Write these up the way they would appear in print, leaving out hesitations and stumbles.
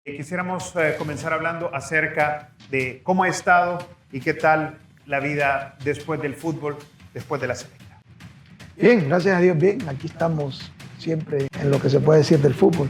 Quisiéramos comenzar hablando acerca de cómo ha estado y qué tal la vida después del fútbol, después de la selecta. Bien, gracias a Dios, bien. Aquí estamos siempre en lo que se puede decir del fútbol.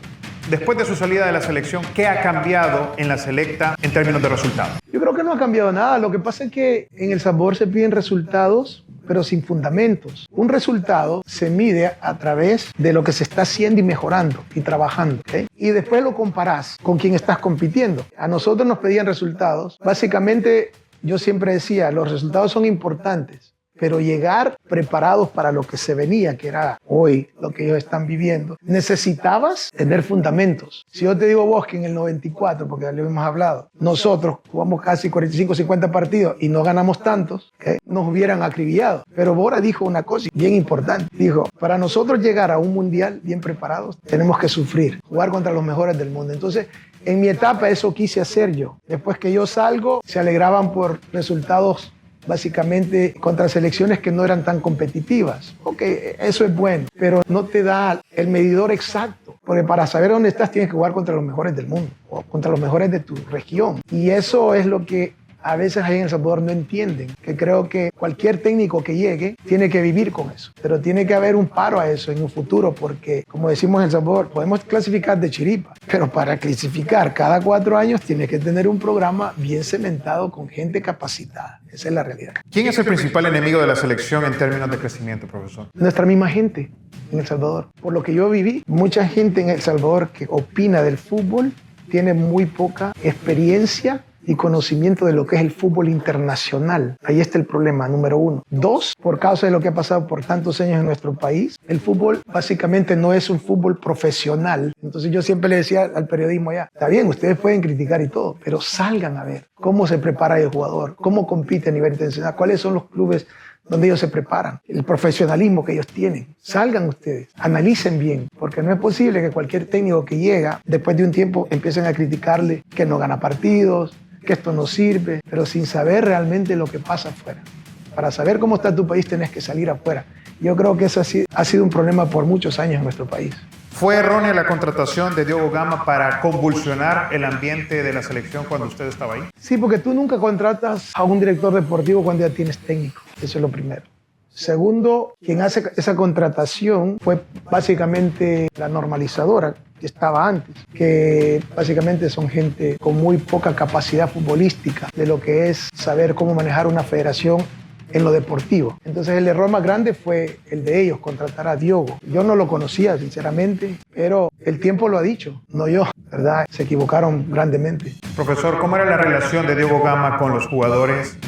Después de su salida de la selección, ¿qué ha cambiado en la selecta en términos de resultados? Yo creo que no ha cambiado nada. Lo que pasa es que en El Salvador se piden resultados, pero sin fundamentos. Un resultado se mide a través de lo que se está haciendo y mejorando y trabajando, ¿okay? Y después lo comparás con quien estás compitiendo. A nosotros nos pedían resultados. Básicamente, yo siempre decía, los resultados son importantes, pero llegar preparados para lo que se venía, que era hoy lo que ellos están viviendo, necesitabas tener fundamentos. Si yo te digo vos que en el 94, porque ya lo hemos hablado, nosotros jugamos casi 45, 50 partidos y no ganamos tantos, ¿okay? Nos hubieran acribillado. Pero Bora dijo una cosa bien importante. Dijo, para nosotros llegar a un mundial bien preparados, tenemos que sufrir, jugar contra los mejores del mundo. Entonces, en mi etapa eso quise hacer yo. Después que yo salgo, se alegraban por resultados básicamente contra selecciones que no eran tan competitivas. Ok, eso es bueno, pero no te da el medidor exacto, porque para saber dónde estás tienes que jugar contra los mejores del mundo o contra los mejores de tu región. Y eso es lo que a veces ahí en El Salvador no entienden, que creo que cualquier técnico que llegue tiene que vivir con eso, pero tiene que haber un paro a eso en un futuro, porque como decimos en El Salvador, podemos clasificar de chiripa, pero para clasificar cada 4 años tienes que tener un programa bien cementado con gente capacitada. Esa es la realidad. ¿Quién es el principal enemigo de la selección en términos de crecimiento, profesor? Nuestra misma gente en El Salvador. Por lo que yo viví, mucha gente en El Salvador que opina del fútbol tiene muy poca experiencia y conocimiento de lo que es el fútbol internacional. Ahí está el problema, número 1. 2, por causa de lo que ha pasado por tantos años en nuestro país, el fútbol básicamente no es un fútbol profesional. Entonces yo siempre le decía al periodismo allá, está bien, ustedes pueden criticar y todo, pero salgan a ver cómo se prepara el jugador, cómo compite a nivel internacional, cuáles son los clubes donde ellos se preparan, el profesionalismo que ellos tienen. Salgan ustedes, analicen bien, porque no es posible que cualquier técnico que llega, después de un tiempo, empiecen a criticarle que no gana partidos, que esto no sirve, pero sin saber realmente lo que pasa afuera. Para saber cómo está tu país tenés que salir afuera. Yo creo que eso ha sido un problema por muchos años en nuestro país. ¿Fue errónea la contratación de Diogo Gama para convulsionar el ambiente de la selección cuando usted estaba ahí? Sí, porque tú nunca contratas a un director deportivo cuando ya tienes técnico. Eso es lo primero. Segundo, quien hace esa contratación fue básicamente la normalizadora que estaba antes, que básicamente son gente con muy poca capacidad futbolística de lo que es saber cómo manejar una federación en lo deportivo. Entonces el error más grande fue el de ellos, contratar a Diogo. Yo no lo conocía, sinceramente, pero el tiempo lo ha dicho, no yo, ¿verdad? Se equivocaron grandemente. Profesor, ¿cómo era la relación de Diogo Gama con los jugadores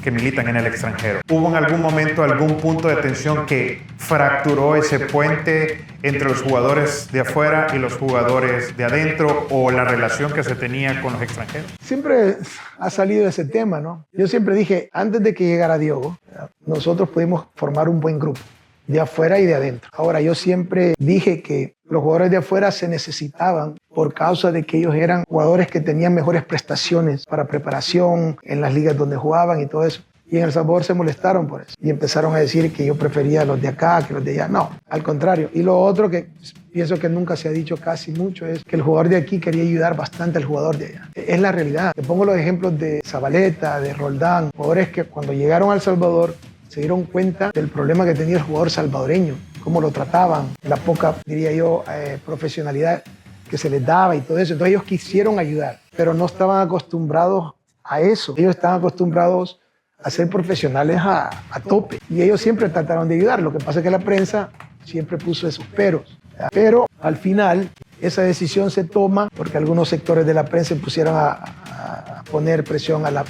que militan en el extranjero? ¿Hubo en algún momento algún punto de tensión que fracturó ese puente entre los jugadores de afuera y los jugadores de adentro, o la relación que se tenía con los extranjeros? Siempre ha salido ese tema, ¿no? Yo siempre dije, antes de que llegara Diogo, nosotros pudimos formar un buen grupo, de afuera y de adentro. Ahora, yo siempre dije que los jugadores de afuera se necesitaban por causa de que ellos eran jugadores que tenían mejores prestaciones para preparación en las ligas donde jugaban y todo eso. Y en El Salvador se molestaron por eso. Y empezaron a decir que yo prefería los de acá que los de allá. No, al contrario. Y lo otro que pienso que nunca se ha dicho casi mucho es que el jugador de aquí quería ayudar bastante al jugador de allá. Es la realidad. Te pongo los ejemplos de Zabaleta, de Roldán, jugadores que cuando llegaron a El Salvador se dieron cuenta del problema que tenía el jugador salvadoreño, cómo lo trataban, la poca, diría yo, profesionalidad que se les daba y todo eso. Entonces ellos quisieron ayudar, pero no estaban acostumbrados a eso. Ellos estaban acostumbrados a ser profesionales a tope y ellos siempre trataron de ayudar. Lo que pasa es que la prensa siempre puso esos peros. Pero al final esa decisión se toma porque algunos sectores de la prensa pusieron a poner presión a la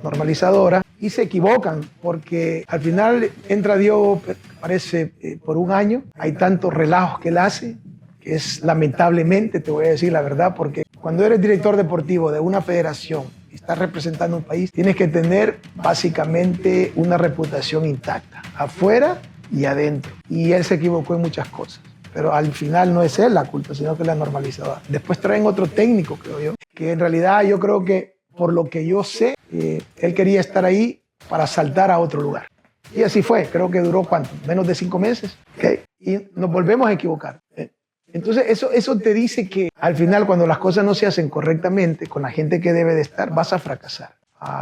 normalizadora y se equivocan porque al final entra Diogo, parece por un año, hay tantos relajos que él hace, que es lamentablemente, te voy a decir la verdad, porque cuando eres director deportivo de una federación y estás representando un país, tienes que tener básicamente una reputación intacta, afuera y adentro. Y él se equivocó en muchas cosas, pero al final no es él la culpa, sino que la normalizadora. Después traen otro técnico, creo yo, que en realidad yo creo que, por lo que yo sé, él quería estar ahí para saltar a otro lugar. Y así fue, creo que duró ¿cuánto? Menos de 5 meses. ¿Okay? Y nos volvemos a equivocar. Entonces eso te dice que al final cuando las cosas no se hacen correctamente con la gente que debe de estar, vas a fracasar.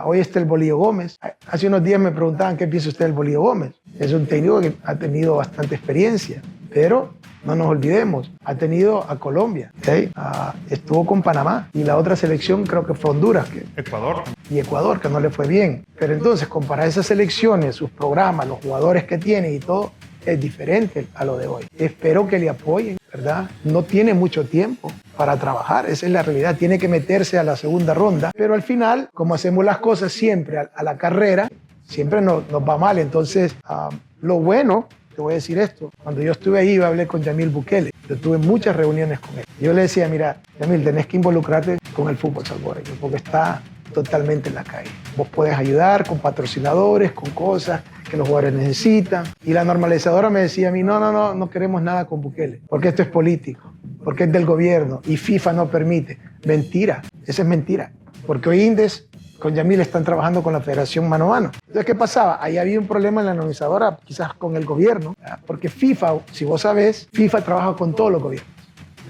Hoy está el Bolillo Gómez. Hace unos días me preguntaban qué piensa usted del Bolillo Gómez. Es un técnico que ha tenido bastante experiencia, pero no nos olvidemos, ha tenido a Colombia, ¿okay? Estuvo con Panamá y la otra selección creo que fue Honduras. Ecuador. Y Ecuador, que no le fue bien. Pero entonces comparar esas selecciones, sus programas, los jugadores que tiene y todo, es diferente a lo de hoy. Espero que le apoyen, ¿verdad? No tiene mucho tiempo para trabajar, esa es la realidad. Tiene que meterse a la segunda ronda, pero al final, como hacemos las cosas siempre a la carrera, siempre nos va mal. Entonces, lo bueno, te voy a decir esto, cuando yo estuve ahí, yo hablé con Yamil Bukele. Yo tuve muchas reuniones con él. Yo le decía, mira, Yamil, tenés que involucrarte con el fútbol salvadoreño, porque está totalmente en la calle. Vos puedes ayudar con patrocinadores, con cosas que los jugadores necesitan. Y la normalizadora me decía a mí, no queremos nada con Bukele, porque esto es político, porque es del gobierno y FIFA no permite. Mentira, esa es mentira, porque hoy Indes con Yamil están trabajando con la federación mano a mano. Entonces, ¿qué pasaba? Ahí había un problema en la normalizadora, quizás con el gobierno, porque FIFA, si vos sabés, FIFA trabaja con todos los gobiernos.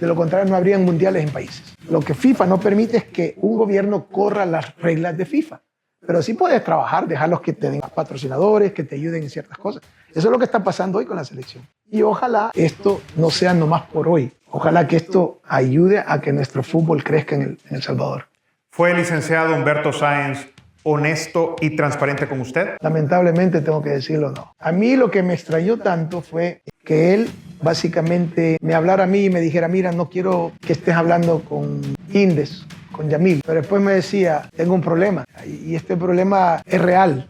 De lo contrario, no habrían mundiales en países. Lo que FIFA no permite es que un gobierno corra las reglas de FIFA. Pero sí puedes trabajar, dejarlos que te den patrocinadores, que te ayuden en ciertas cosas. Eso es lo que está pasando hoy con la selección. Y ojalá esto no sea nomás por hoy. Ojalá que esto ayude a que nuestro fútbol crezca en El Salvador. ¿Fue el licenciado Humberto Sáenz honesto y transparente con usted? Lamentablemente tengo que decirlo, no. A mí lo que me extrañó tanto fue que él básicamente me hablara a mí y me dijera, mira, no quiero que estés hablando con Indes, con Yamil. Pero después me decía, tengo un problema y este problema es real.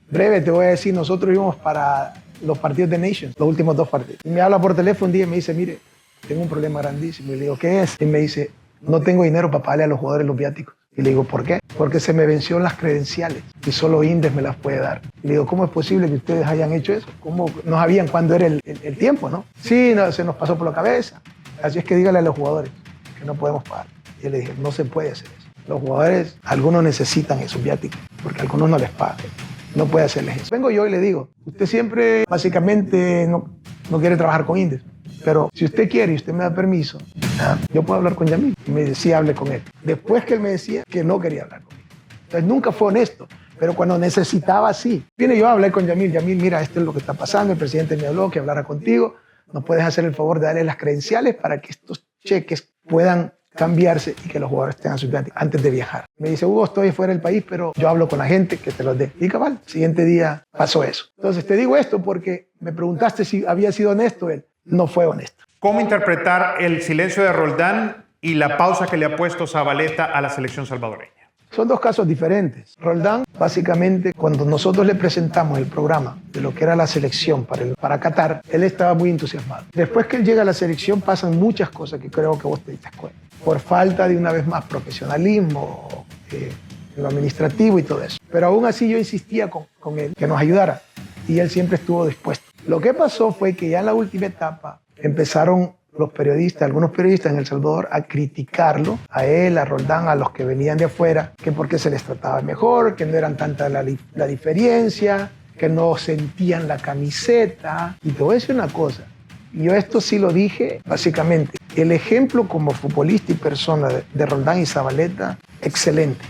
Breve te voy a decir, nosotros íbamos para los partidos de Nations, los últimos 2 partidos. Y me habla por teléfono un día y me dice, mire, tengo un problema grandísimo. Y le digo, ¿qué es? Y me dice, no tengo dinero para pagarle a los jugadores los viáticos. Y le digo, ¿por qué? Porque se me venció las credenciales y solo Indes me las puede dar. Y le digo, ¿cómo es posible que ustedes hayan hecho eso? ¿Cómo no sabían cuándo era el tiempo, no? Sí, no, se nos pasó por la cabeza. Así es que dígale a los jugadores que no podemos pagar. Y le dije, no se puede hacer eso. Los jugadores, algunos necesitan esos viáticos, porque algunos no les pagan. No puede hacerles eso. Vengo yo y le digo, usted siempre básicamente no quiere trabajar con Indes. Pero si usted quiere y usted me da permiso, yo puedo hablar con Yamil. Y me decía, hable con él. Después que él me decía que no quería hablar conmigo. Entonces nunca fue honesto, pero cuando necesitaba, sí. Viene yo a hablar con Yamil. Yamil, mira, esto es lo que está pasando. El presidente me habló que hablara contigo. ¿Nos puedes hacer el favor de darle las credenciales para que estos cheques puedan cambiarse y que los jugadores tengan sus viáticos antes de viajar? Me dice, Hugo, estoy fuera del país, pero yo hablo con la gente que te los dé. Y cabal, el siguiente día pasó eso. Entonces te digo esto porque me preguntaste si había sido honesto él. No fue honesto. ¿Cómo interpretar el silencio de Roldán y la pausa que le ha puesto Zabaleta a la selección salvadoreña? Son 2 casos diferentes. Roldán, básicamente, cuando nosotros le presentamos el programa de lo que era la selección para Qatar, él estaba muy entusiasmado. Después que él llega a la selección pasan muchas cosas que creo que vos te diste cuenta. Por falta de una vez más profesionalismo, en lo administrativo y todo eso. Pero aún así yo insistía con él que nos ayudara y él siempre estuvo dispuesto. Lo que pasó fue que ya en la última etapa empezaron los periodistas, algunos periodistas en El Salvador, a criticarlo, a él, a Roldán, a los que venían de afuera, que porque se les trataba mejor, que no eran tanta la diferencia, que no sentían la camiseta. Y te voy a decir una cosa, yo esto sí lo dije, básicamente, el ejemplo como futbolista y persona de Roldán y Zabaleta, excelente.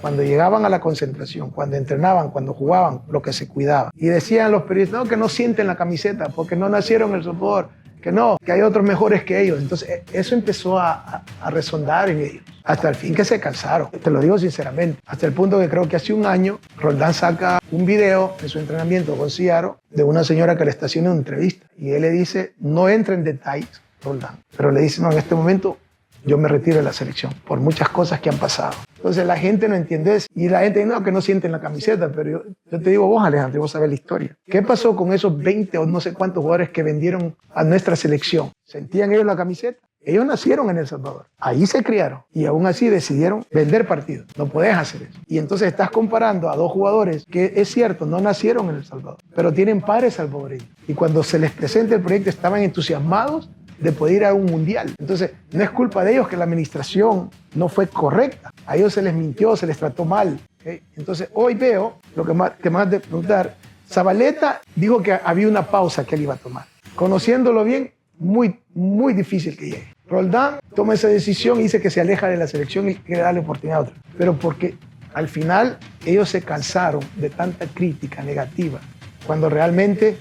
Cuando llegaban a la concentración, cuando entrenaban, cuando jugaban, lo que se cuidaba. Y decían los periodistas, no, que no sienten la camiseta, porque no nacieron en El Salvador, que no, que hay otros mejores que ellos. Entonces eso empezó a resondar en ellos, hasta el fin que se cansaron, te lo digo sinceramente, hasta el punto que creo que hace un año Roldán saca un video de su entrenamiento con Ciaro de una señora que le está haciendo una entrevista y él le dice, no entra en detalles Roldán, pero le dice, no, en este momento yo me retiro de la selección por muchas cosas que han pasado. Entonces la gente no entiende eso. Y la gente dice, no, que no sienten la camiseta, pero yo te digo, vos Alejandro, vos sabés la historia. ¿Qué pasó con esos 20 o no sé cuántos jugadores que vendieron a nuestra selección? ¿Sentían ellos la camiseta? Ellos nacieron en El Salvador, ahí se criaron y aún así decidieron vender partidos. No podés hacer eso. Y entonces estás comparando a 2 jugadores que es cierto, no nacieron en El Salvador, pero tienen padres salvadoreños. Y cuando se les presenta el proyecto estaban entusiasmados de poder ir a un mundial. Entonces, no es culpa de ellos que la administración no fue correcta. A ellos se les mintió, se les trató mal. ¿Okay? Entonces, hoy veo, lo que más de preguntar, Zabaleta dijo que había una pausa que él iba a tomar. Conociéndolo bien, muy difícil que llegue. Roldán toma esa decisión y dice que se aleja de la selección y quiere darle oportunidad a otro. Pero porque al final ellos se cansaron de tanta crítica negativa, cuando realmente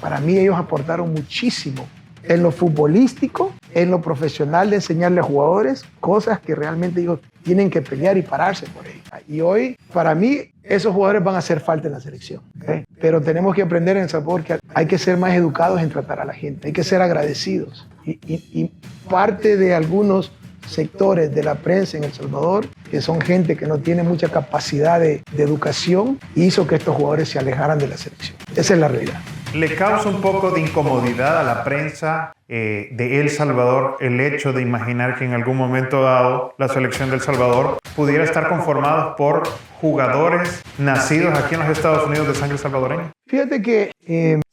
para mí ellos aportaron muchísimo en lo futbolístico, en lo profesional de enseñarle a jugadores cosas que realmente ellos tienen que pelear y pararse por ello. Y hoy, para mí, esos jugadores van a hacer falta en la selección. ¿Okay? Pero tenemos que aprender en El Salvador que hay que ser más educados en tratar a la gente, hay que ser agradecidos. Y parte de algunos sectores de la prensa en El Salvador, que son gente que no tiene mucha capacidad de educación, hizo que estos jugadores se alejaran de la selección. Esa es la realidad. ¿Le causa un poco de incomodidad a la prensa de El Salvador el hecho de imaginar que en algún momento dado la selección de El Salvador pudiera estar conformada por jugadores nacidos aquí en los Estados Unidos de sangre salvadoreña? Fíjate que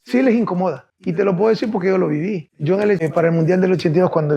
sí les incomoda. Y te lo puedo decir porque yo lo viví. Yo para el Mundial del 82, cuando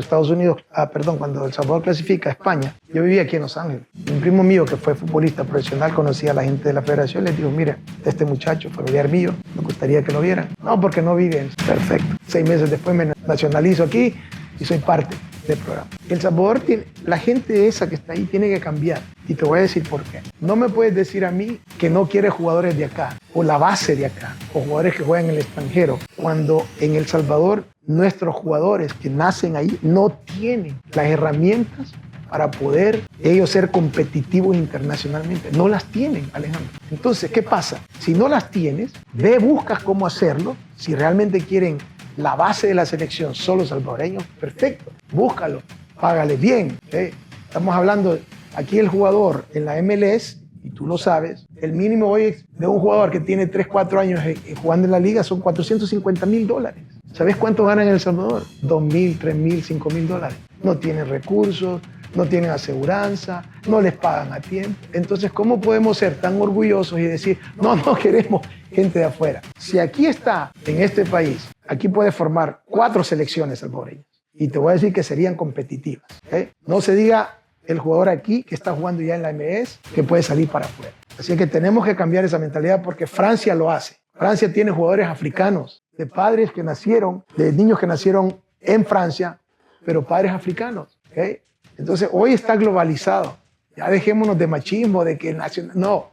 cuando El Salvador clasifica a España, yo vivía aquí en Los Ángeles. Un primo mío que fue futbolista profesional conocía a la gente de la federación, les dijo, mire, este muchacho, familiar mío, me gustaría que lo vieran. No, porque no vive. Perfecto. 6 meses después me nacionalizo aquí y soy parte del programa. El Salvador la gente esa que está ahí tiene que cambiar. Y te voy a decir por qué. No me puedes decir a mí que no quieres jugadores de acá, o la base de acá, o jugadores que juegan en el extranjero, cuando en El Salvador nuestros jugadores que nacen ahí no tienen las herramientas para poder ellos ser competitivos internacionalmente. No las tienen, Alejandro. Entonces, ¿qué pasa? Si no las tienes, buscas cómo hacerlo. Si realmente quieren la base de la selección solo salvadoreños, perfecto, búscalo, págale bien. Estamos hablando, aquí el jugador en la MLS, y tú lo sabes, el mínimo hoy de un jugador que tiene 3, 4 años jugando en la liga son $450,000. ¿Sabes cuánto ganan en El Salvador? $2,000, $3,000, $5,000. No tienen recursos, no tienen aseguranza, no les pagan a tiempo. Entonces, ¿cómo podemos ser tan orgullosos y decir, no queremos gente de afuera? Si aquí está, en este país, aquí puede formar 4 selecciones salvadoreñas. Y te voy a decir que serían competitivas. No se diga el jugador aquí que está jugando ya en la MLS que puede salir para afuera. Así que tenemos que cambiar esa mentalidad porque Francia lo hace. Francia tiene jugadores africanos, de padres que nacieron, de niños que nacieron en Francia, pero padres africanos. Entonces hoy está globalizado. Ya dejémonos de machismo, de que no,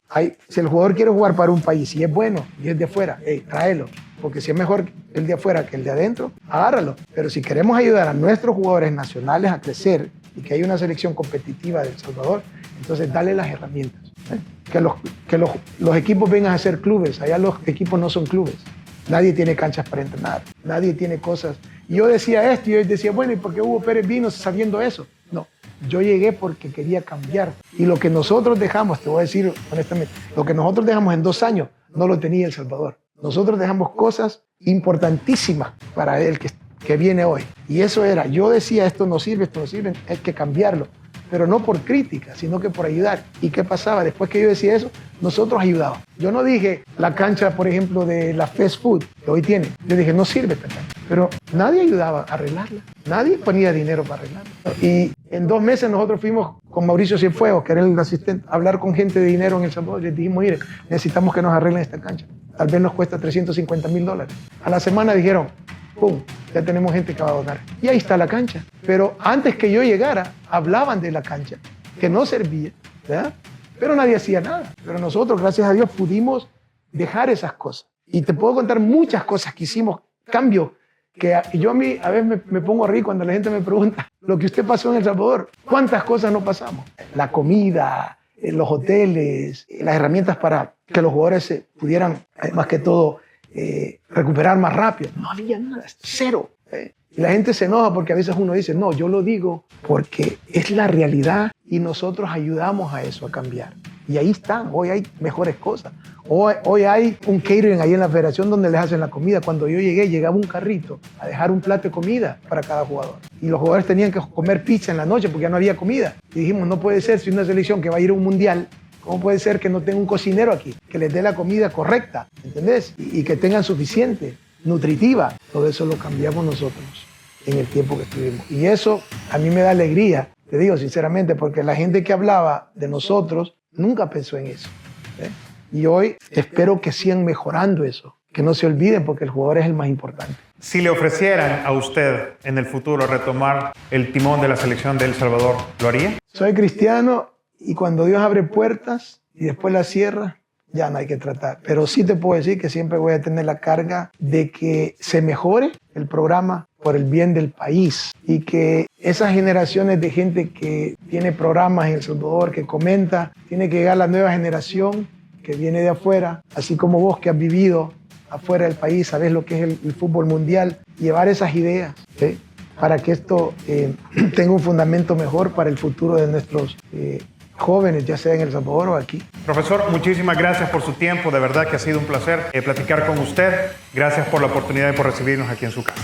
si el jugador quiere jugar para un país y es bueno y es de afuera, tráelo. Porque si es mejor el de afuera que el de adentro, agárralo. Pero si queremos ayudar a nuestros jugadores nacionales a crecer y que haya una selección competitiva de El Salvador, entonces dale las herramientas. Que los equipos vengan a ser clubes. Allá los equipos no son clubes. Nadie tiene canchas para entrenar. Nadie tiene cosas. Y yo decía esto y yo decía, bueno, ¿y por qué Hugo Pérez vino sabiendo eso? No, yo llegué porque quería cambiar. Y lo que nosotros dejamos, te voy a decir honestamente, lo que nosotros dejamos en 2 años no lo tenía El Salvador. Nosotros dejamos cosas importantísimas para él que viene hoy. Y eso era, yo decía, esto no sirve, hay que cambiarlo. Pero no por crítica, sino que por ayudar. ¿Y qué pasaba? Después que yo decía eso, nosotros ayudábamos. Yo no dije la cancha, por ejemplo, de la fast food que hoy tiene. Yo dije, no sirve esta cancha. Pero nadie ayudaba a arreglarla. Nadie ponía dinero para arreglarla. Y en 2 meses nosotros fuimos con Mauricio Cienfuegos, que era el asistente, a hablar con gente de dinero en El Salvador. Les dijimos, mire, necesitamos que nos arreglen esta cancha. Tal vez nos cuesta $350,000. A la semana dijeron, ¡pum!, ya tenemos gente que va a donar. Y ahí está la cancha. Pero antes que yo llegara, hablaban de la cancha, que no servía, ¿verdad? Pero nadie hacía nada. Pero nosotros, gracias a Dios, pudimos dejar esas cosas. Y te puedo contar muchas cosas que hicimos, cambios, que yo a veces me pongo a reír cuando la gente me pregunta, lo que usted pasó en El Salvador, ¿cuántas cosas no pasamos? La comida, los hoteles, las herramientas para que los jugadores se pudieran, más que todo, recuperar más rápido. No había nada, 0. Y la gente se enoja porque a veces uno dice, no, yo lo digo porque es la realidad y nosotros ayudamos a eso, a cambiar. Y ahí están, hoy hay mejores cosas. Hoy hay un catering ahí en la federación donde les hacen la comida. Cuando yo llegué, llegaba un carrito a dejar un plato de comida para cada jugador. Y los jugadores tenían que comer pizza en la noche porque ya no había comida. Y dijimos, no puede ser, si una selección que va a ir a un mundial, ¿cómo puede ser que no tenga un cocinero aquí? Que les dé la comida correcta, ¿entendés? Y que tengan suficiente, nutritiva. Todo eso lo cambiamos nosotros en el tiempo que estuvimos. Y eso a mí me da alegría, te digo sinceramente, porque la gente que hablaba de nosotros nunca pensó en eso. Y hoy espero que sigan mejorando eso. que no se olviden porque el jugador es el más importante. Si le ofrecieran a usted en el futuro retomar el timón de la selección de El Salvador, ¿lo haría? Soy cristiano y cuando Dios abre puertas y después las cierra, ya no hay que tratar. Pero sí te puedo decir que siempre voy a tener la carga de que se mejore el programa por el bien del país y que esas generaciones de gente que tiene programas en El Salvador, que comenta, tiene que llegar la nueva generación que viene de afuera, así como vos que has vivido afuera del país, sabes lo que es el fútbol mundial, llevar esas ideas, ¿sí? Para que esto tenga un fundamento mejor para el futuro de nuestros jóvenes, ya sea en El Salvador o aquí. Profesor, muchísimas gracias por su tiempo, de verdad que ha sido un placer platicar con usted. Gracias por la oportunidad y por recibirnos aquí en su casa.